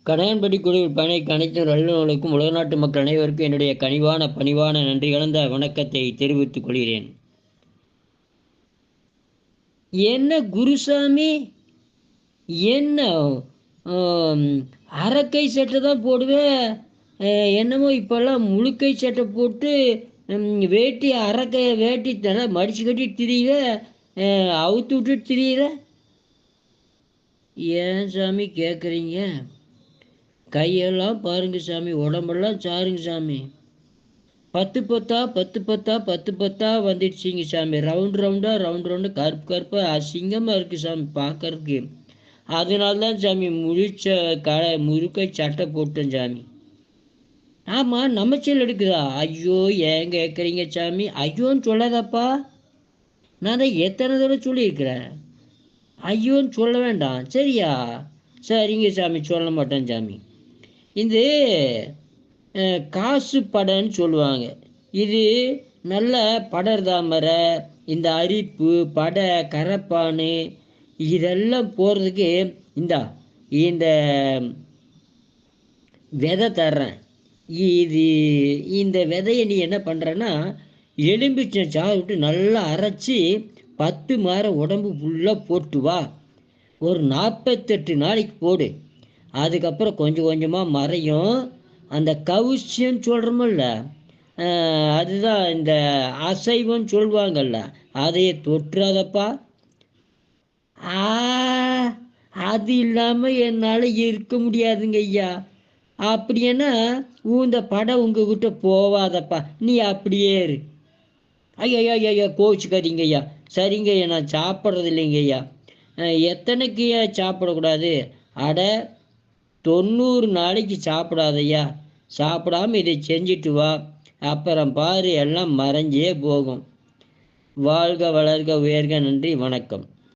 கடையன்பட்டி குழுவில் பயணிக்க அனைத்து நல்லுறவுகளுக்கும் உலக நாட்டு மக்கள் அனைவருக்கும் என்னுடைய கனிவான பணிவான நன்றி கலந்த வணக்கத்தை தெரிவித்துக் கொள்கிறேன். என்ன குருசாமி, என்ன அரைக்கை சட்டை தான் போடுவேன், என்னமோ இப்போல்லாம் முழுக்கை சட்டை போட்டு வேட்டி வேட்டி தலை மடிச்சு கட்டி திரியிற, அவுத்து விட்டுட்டு திரியிற. ஏன் சாமி கேட்குறீங்க? கையெல்லாம் பாருங்க சாமி, உடம்பெல்லாம் சாருங்க சாமி. 10 10 10 10 வந்துடுச்சிங்க சாமி. ரவுண்ட் ரவுண்டு கருப்பு அசிங்கமாக இருக்குது சாமி பார்க்கறதுக்கு. அதனால தான் சாமி முழுக்கை சட்டை போட்டேன் சாமி. ஆமாம், நமச்சல் எடுக்குதா? ஐயோ, ஏன் கேட்குறீங்க சாமி? ஐயோன்னு சொல்லாதப்பா. நான் தான் எத்தனை தடவை சொல்லியிருக்கிறேன், ஐயோன்னு சொல்ல வேண்டாம் சரியா? சரிங்க சாமி, சொல்ல மாட்டேன் சாமி. இது காசு படைன்னு சொல்லுவாங்க. இது நல்ல படர் தாமரை, இந்த அரிப்பு படை கரப்பானு இதெல்லாம் போகிறதுக்கு இந்த விதை தர்றேன். இந்த விதையை நீ என்ன பண்ணுறன்னா, எலும்பிச்சம் சாறு விட்டு நல்லா அரைச்சி 10 மாதம் உடம்பு ஃபுல்லாக போட்டு வா. ஒரு 48 நாளைக்கு போடு. அதுக்கப்புறம் கொஞ்சம் கொஞ்சமாக மறையும். அந்த கவுச்சின்னு சொல்கிறோமில்ல, அதுதான் இந்த அசைவம்னு சொல்லுவாங்கல்ல, அதையே தொட்டுறாதப்பா. அது இல்லாமல் என்னால் இருக்க முடியாதுங்க ஐயா. அப்படின்னா இந்த படம் உங்ககிட்ட போவாதப்பா, நீ அப்படியே இரு. ஐயா கோவிச்சுக்காதீங்க ஐயா. சரிங்க ஐயா, நான் சாப்பிட்றது இல்லைங்க ஐயா. எத்தனைக்கு சாப்பிடக்கூடாது? அட 90 நாளைக்கு சாப்பிடாதையா. சாப்பிடாம இதை செஞ்சுட்டு வா, அப்புறம் பாரு எல்லாம் மறைஞ்சே போகும். வாழ்க வளர்க உயர்க. நன்றி, வணக்கம்.